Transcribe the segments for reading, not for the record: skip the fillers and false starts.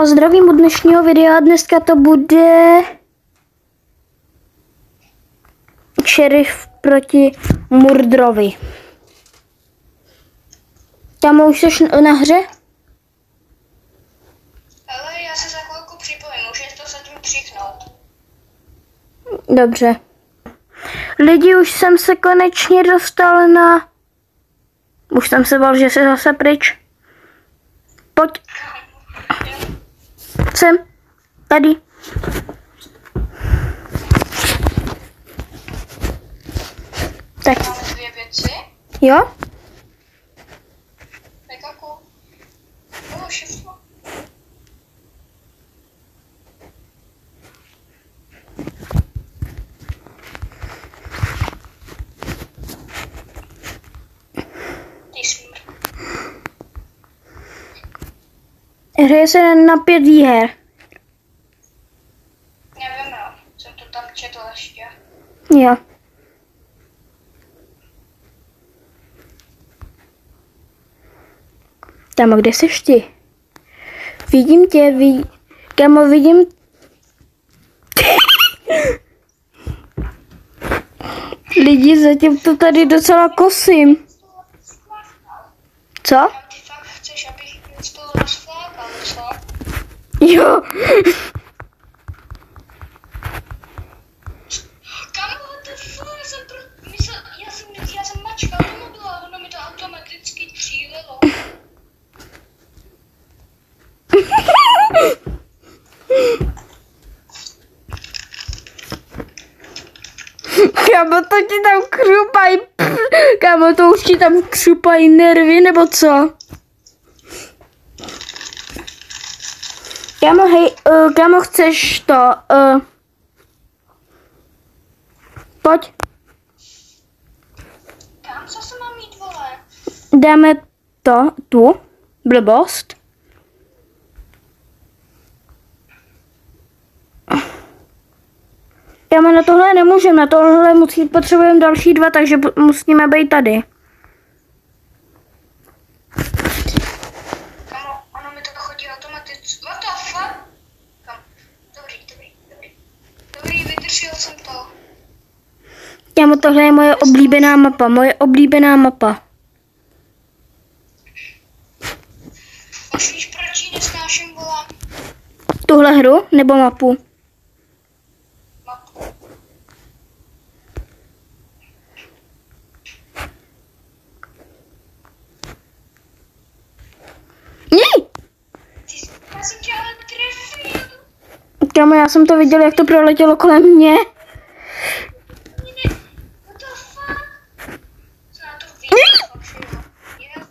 vás zdravím u dnešního videa. Dneska to bude šerif proti Murdrovi. Tam už jsi na hře? Ale já se za chvilku připojím, můžeš to zatím přiknout. Dobře. Lidi, už jsem se konečně dostal na... Už jsem se bál, že jsi zase pryč. Pojď. Jsem. Tady. Tak. Máme 2 věci. Jo? Nekaku. Všechno. Ty smrt. Hraje se na 5 výher. Nevím, no. Jsem to tam četl ještě. Jo. Tam, kde jsi ty? Vidím tě, Kámo, vidím... Lidi, zatím to tady docela kosím. Co? Ty fakt chceš, abych spolu rozflákal, co? Jo. Kámo, what the fuck? Já jsem mačkal do mobilu a ono mi to automaticky třílilo. Kámo, to ti tam křupají, kámo, to už ti tam křupají nervy, nebo co? Kámo, hej, kámo, chceš to, pojď. Kam, co se mám jít, vole? Dáme to, tu, blbost. Kámo, na tohle nemůžeme, na tohle potřebujeme další 2, takže musíme být tady. Kámo, ono mi to chodí automaticky. What the fuck? Kam? Dobrý, vydržel jsem to. Kámo, tohle je moje oblíbená mapa, Už víš, proč ji nesnáším, vole? Tuhle hru nebo mapu? Mapu. Já jsem tě ale trefil. Kámo, já jsem to viděl, jak to proletělo kolem mě. What the fuck? Co na to viděl, fakt, jo?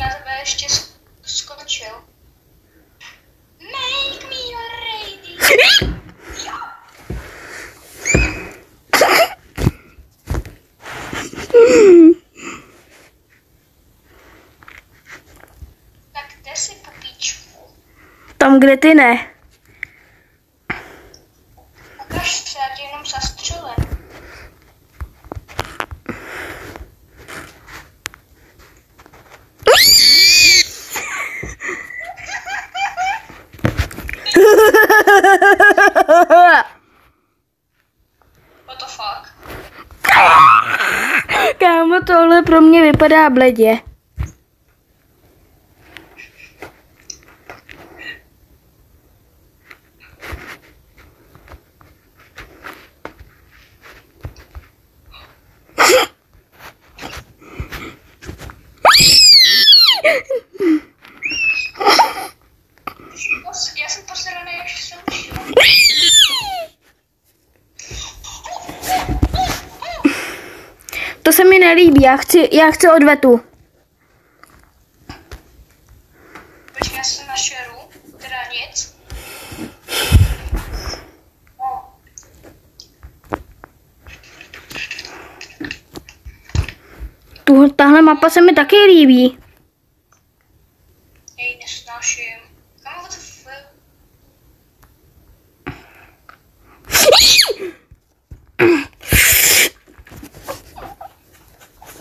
Na tebe ještě skočil. Make me your lady. Tak kde jsi, pupíčku? Tam, kde ty ne. Ukaž se, já tě jenom zastřelím. What the fuck? Kámo, tohle pro mě vypadá bledě. Já jsem posraný, až jsem šel. To se mi nelíbí, já chci odvetu. Počkej, já jsem na šeru, teda nic. Tahle mapa se mi taky líbí. Já ji nesnáším. Kámo, what the fuck?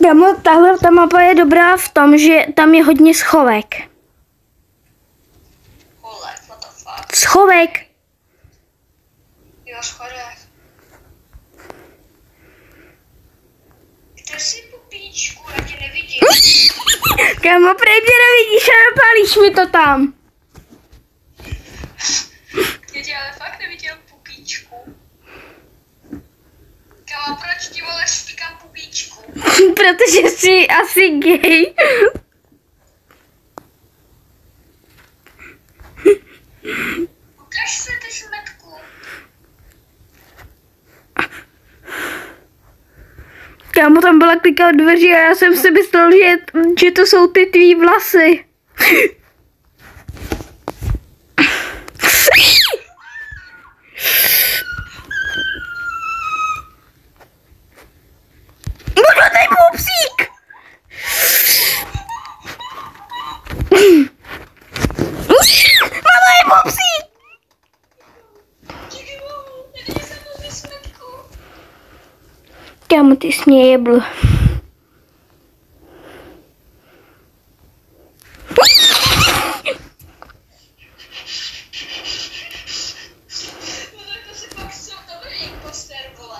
Kámo, tahle ta mapa je dobrá v tom, že tam je hodně schovek. Schovek. Jo, schodek. Kde jsi, pupíčku, já tě nevidím. Kámo, prej mě nevidíš a napálíš mi to tam. Já tě ale fakt neviděl, pupíčku. Kámo, proč ti vole říkám pupíčku? Protože jsi asi gay. Ukaž se, ty smetku. Kámo, tam byla klika od dveří a já jsem si myslel, že to jsou ty tvý vlasy. Modlotej pupsík! Mama je pupsík! Díky bohu, neviděl jsem to, ty smetku. Kámo, ty jsi mě jebl. No tak to si pak jsou dobrý imposter, vole.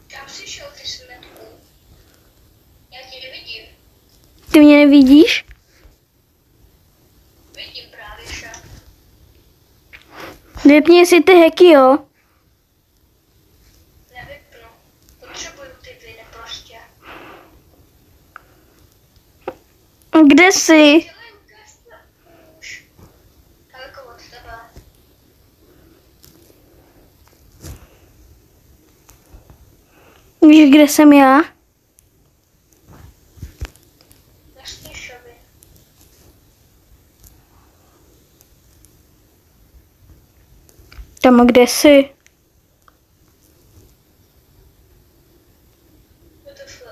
Kam jsi šel, ty smetku? Já tě nevidím. Ty mě nevidíš? Vidím právě, že? Vypni si ty heky, jo? Nevypnu. Potřebuju ty viny prostě. Kde jsi? Dělej, ukáž to už. Daleko od tebe. Víš, kde jsem já? Na Stěšovi. Tam, kde jsi? WTF.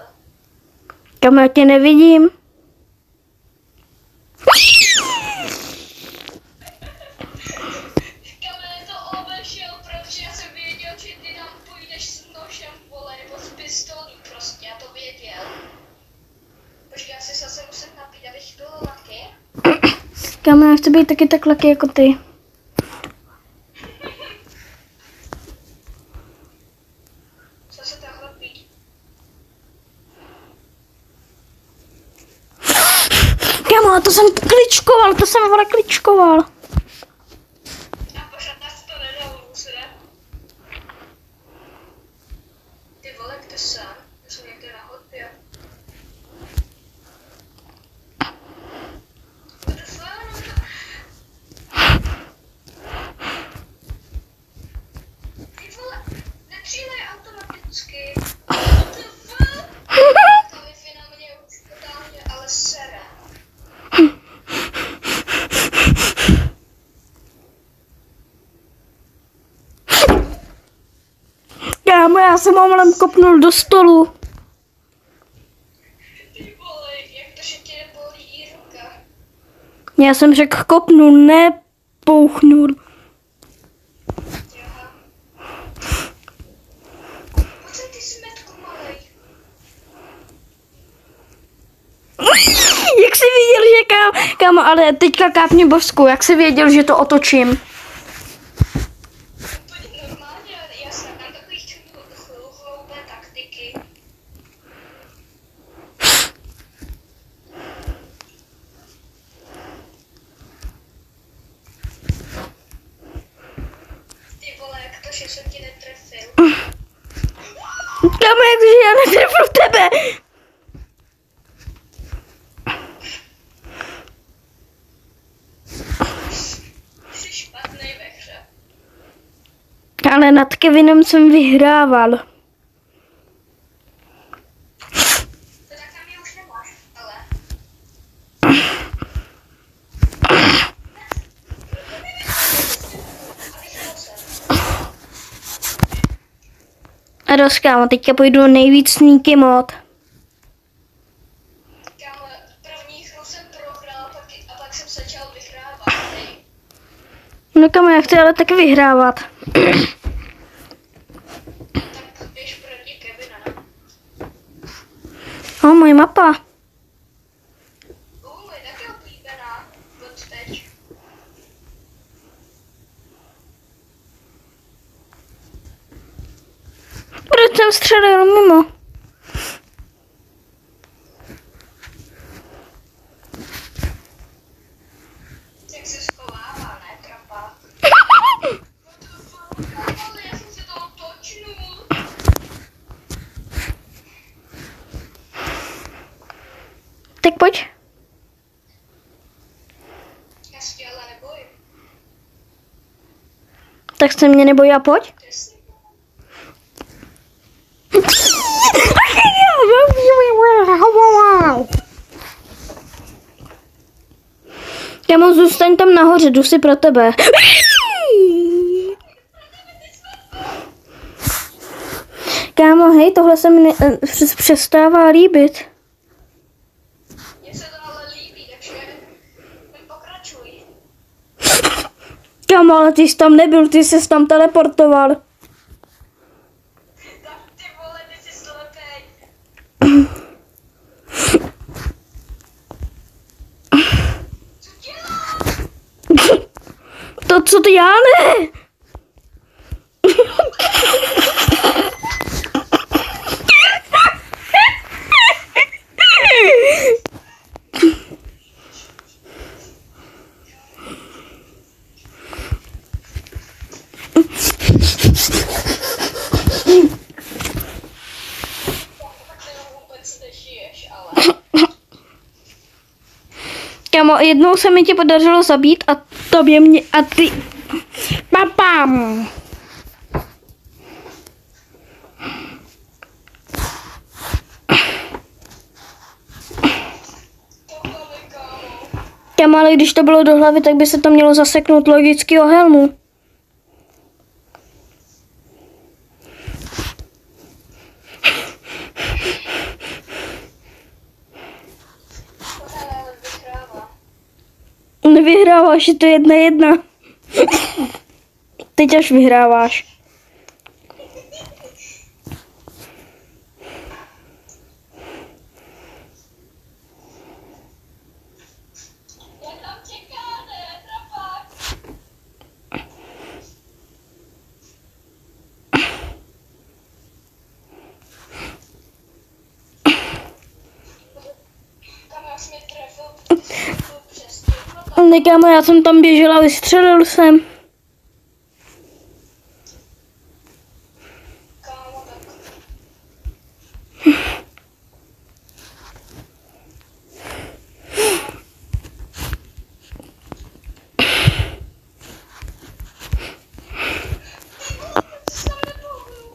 Kam já tě nevidím? Kamene to obešel, protože já jsem věděl, že ty tam půjdeš s nožem, vole, nebo s pistolí prostě, já to věděl. Počkej, já si zase musím napít, abych byl laky. Kam já chci být taky tak lucky jako ty. Co se takhle pít? Kámo, to jsem vole kličkoval. A pořád nás to nedalo, ne? Ty vole, kde jsem? Já jsem někde na chodbě. What the fuck? Ty vole, netřílej automaticky. What the fuck? Ta Wi-Fi na mě už totálně, ale sere. Kámo, já jsem omylem kopnul do stolu. Ty vole, jak to, že tě nebolí i ruka? Já jsem řekl kopnul, ne pouchnul. Jaha. Pojď sem, ty smetku malej. Jak jsi věděl, že kámo, ale teďka kápni bosku, jak jsi věděl, že to otočím? Úplně normálně, já jsem tam takových hloupé taktiky. Ty vole, jak to, že jsem ti netrefil. Kámo, jak to, že já netrefil tebe? Jsi špatnej ve hře. Ale nad Kevinem jsem vyhrával. Teda kam je už nemáš, ale... A dost, kámo, teďka půjdu nejvíc sneaky mod. Kámo, první hru jsem prohrál a pak jsem začal vyhrávat. Hej. No kámo, já chci ale taky vyhrávat. Tak běž první Moje mapa. Moje taky oblíbená. Od teď. Proč jsem střelil mimo? Jak se schovává, ne, trapa? Ale já jsem se toho točnul. Tak pojď. Já se tě ale nebojím. Tak se mě neboj a pojď. Přesně. Kámo, zůstaň tam nahoře, jdu si pro tebe. Kámo, hej, tohle se mi přestává líbit. Mně se to ale líbí, takže pokračuj. Kámo, ale ty jsi tam nebyl, ty jsi tam teleportoval. Tak ty vole, ty jsi slepej. Co děláš? To, co ty já ne. Tak ty vůbec nežiješ, ale... Kámo, jednou se mi tě podařilo zabít a tobě mě a ty... Papám. Tohle, kámo. Kámo, ale když to bylo do hlavy, tak by se to mělo zaseknout logicky o helmu. Tohle ale vyhrává. Nevyhráváš, je to 1-1. Teď až vyhráváš. Jak tam čekáte, trapák? Kam já jsem je trefil přes ty. Ne, kámo, já jsem tam běžel a vystřelil jsem. Kámo, tak... Ty vole, ty jsi tam nebyl,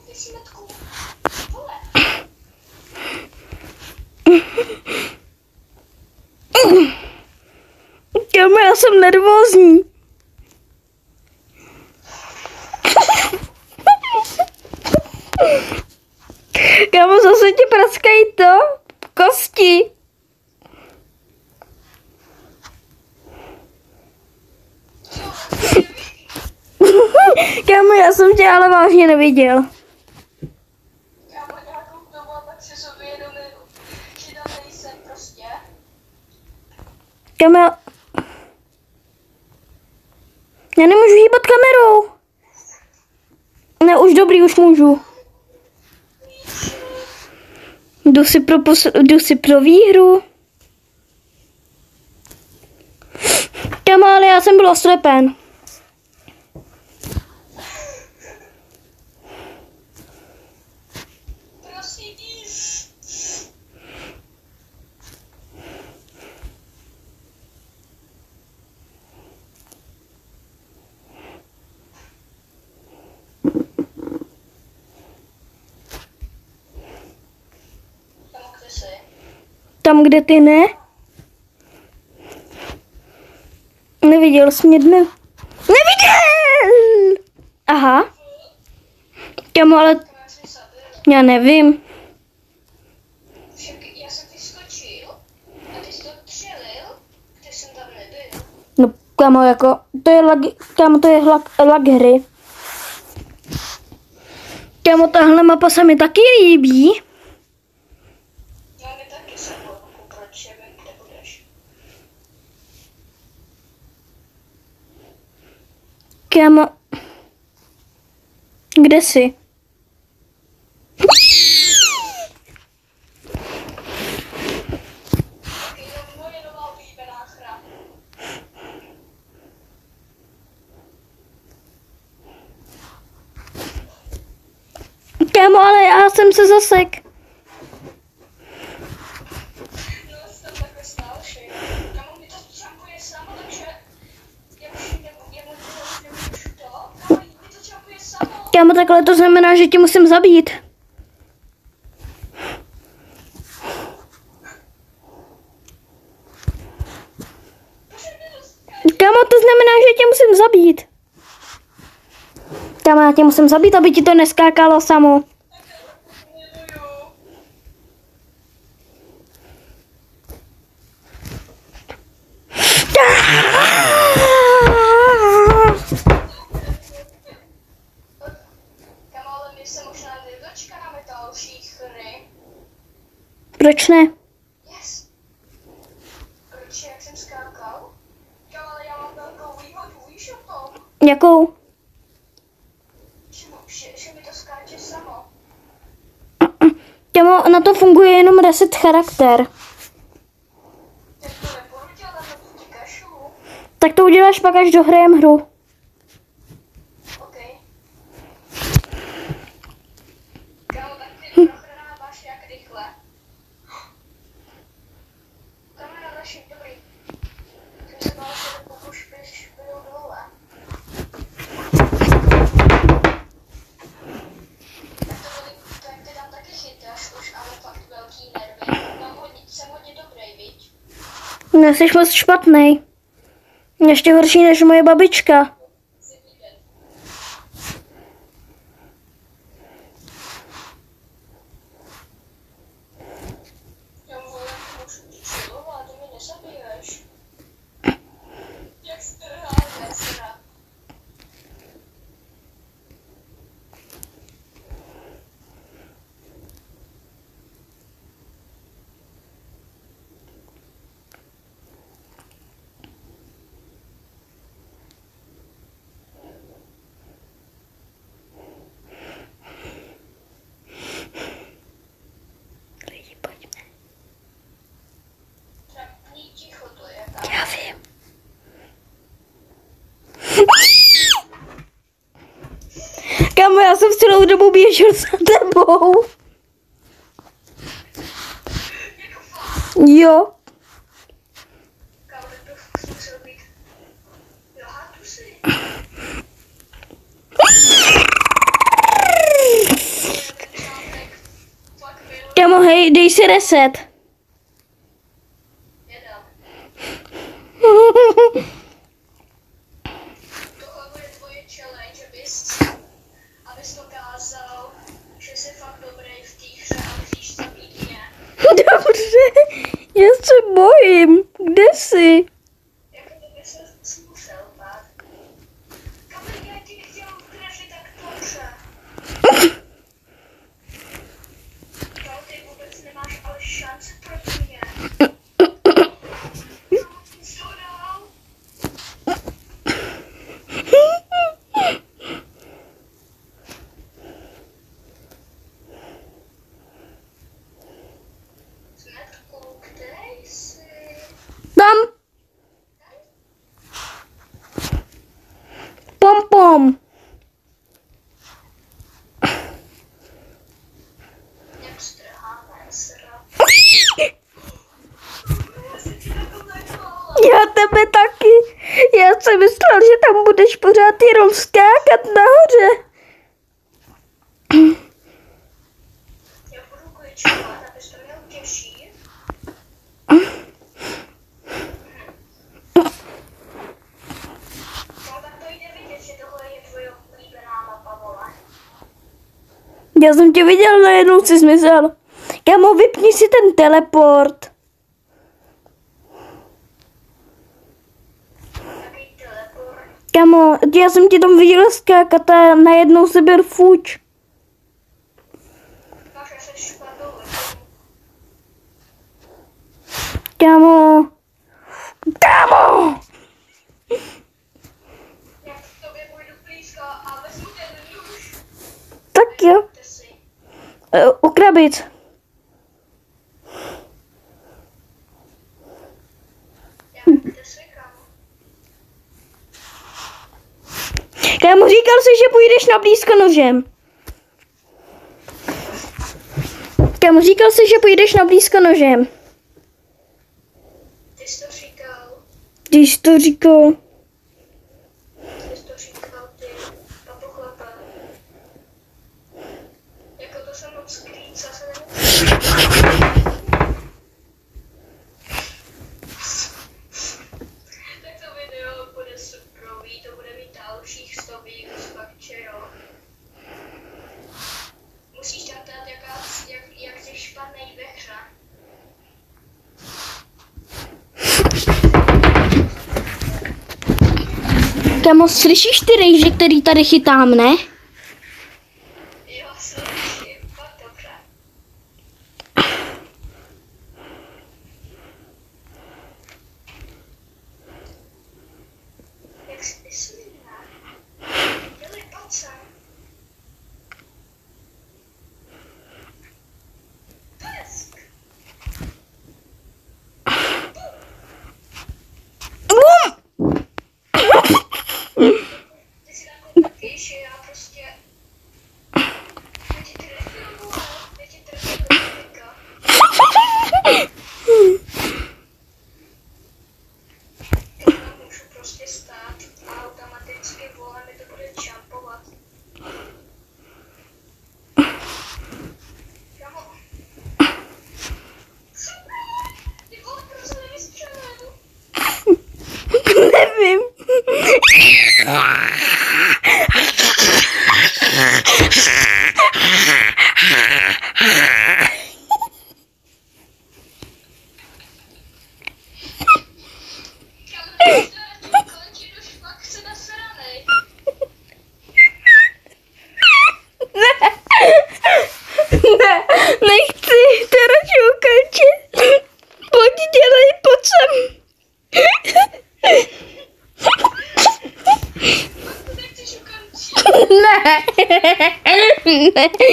ty smetku. Vole. Kámo, já jsem nervózní. Kámo, zase ti praskají to kosti. Kámo, já jsem tě ale vážně neviděl. Kámo, nějakou dobu a pak si uvědomil, že tam nejsem prostě. Kámo, já nemůžu hýbat kamerou. Ne, už dobrý, už můžu. Jdu si pro výhru. Kámo, ale já jsem byl oslepen. Prosím, tam kde jsi? Tam, kde ty ne? Neviděl jsi mě dne? Neviděl! Aha. Kámo, ale Kam já jsem zabil? já nevím. Však já jsem vyskočil a ty jsi to střelil, když jsem tam nebyl. No, kámo, jako, to je lag, kámo, to je lag hry. Kámo, tahle mapa se mi taky líbí. Já mi taky. Kámo. Kde jsi? Moje nová oblíbená hra. Kámo, ale já jsem se zasek. No, jsem takhle starší. Kámo, mi to čampuje samo, takže já už nemůžu to. Kámo, mi to čampuje samo. Kámo, takhle to znamená, že tě musím zabít. Kámo, to znamená, že tě musím zabít. Kámo, já tě musím zabít, aby ti to neskákalo samo. Kámo, ale my se možná nedočkáme další hry. Proč ne? Yes. Proč, jak jsem skákal? Kámo, ale já mám velkou výhodu, víš o tom? Jakou? Že mi to skáče samo. Kámo, na to funguje jenom reset charakter. Tak to nebudu dělat, na to ti kašlu. Tak to uděláš pak, až dohrajem hru. OK. Kámo, tak ty prohráváš jak rychle. Kamera naši, dobrý. Jsem se bál, že pokud bys byl dole. Tak ty tam taky chytáš už, ale fakt velký nervy. Jsem hodně dobrý, viď? Nejsi moc špatnej. Ještě horší než moje babička. Já můžu ti čilovat, ty mě nezabiješ. Jak strháme, sra. Lidi, pojďme. Trapný ticho to je tam. Já vím. Kámo, já jsem celou dobu běžel za tebou. Jako fakt. Jo. Kámo, tak to fakt musel být. Jo, hátu si. Fakt byl. Kámo, hej, dej si reset. Nedám. Tohle bude tvoje challenge, abys dokázal, že jsi fakt dobrý v té hře a musíš zabít mě. Dobře, já se bojím. Kde jsi? Jako kdyby se musel bát. Kam já ti chtěl trefit tak dobře. Kámo, ty vůbec nemáš ale šance proti mě. Co dál? Smetku, kde jsi? Tam. Pom pom. Jak strháme, sra. Já si ti takhle nebála. Já tebe taky. Já jsem myslel, že tam budeš pořád jenom skákat nahoře. Já budu kličovat, abys to měl těžší. No tak to jde vidět, že tohle je tvoje oblíbená mapa, vole. Já jsem tě viděl, najednou jsi zmizel. Kámo, vypni si ten teleport. Jaký teleport. Kámo, já jsem tě tam viděl skákat a najednou si byl fuč. Máš asi špatnou lidi. Kámo. Kámo. Jak k tobě půjdu krabic. Já nevím, kde jsi, kámo. Kámo, říkal jsi, že půjdeš na blízko nožem. Kámo, říkal jsi, že půjdeš na blízko nožem. Ty jsi to říkal. Když jsi to říkal. Ty jsi to říkal, ty papochlapa. Jako to jsem moc skrýt, zase nemůžu. Tak to video bude suprový, to bude mít dalších 100 views, fakt, že jo. Musíš tam dát, jak jsi špatnej ve hře. Kámo, slyšíš ty rejže, který tady chytám, ne? Jo, slyším, fakt dobře. Jak jsi vysmírná. Dělej, pojď sem. Pesk. Ty si takový taky, že já prostě... Já ti trefím, vole. Já ti trefím do člověka. Já tam můžu prostě stát a automaticky, vole, mi to bude jumpovat. Kámo. Ty vole, proč se nevystřelil? Nevím. Ne, nechci, to radši ukončit. Pojď, dělej, pojď sem. Ne, nechci.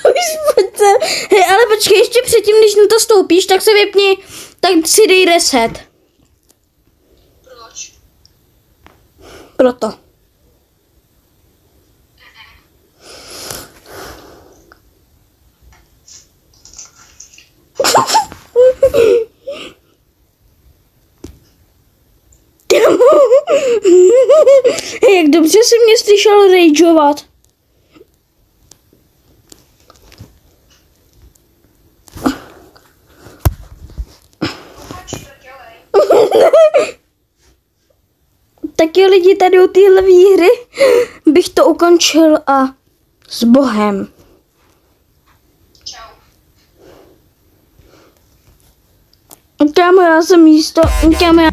Už pojď sem. Hej, ale počkej, ještě předtím, než na to stoupíš, tak se vypni, tak si dej reset. Proč? Proto. Jak dobře jsi mě slyšel rageovat. Tak jo, lidi, tady u téhle hry bych to ukončil a s Bohem. Čau. Kámo, já jsem místo. Kámo, já...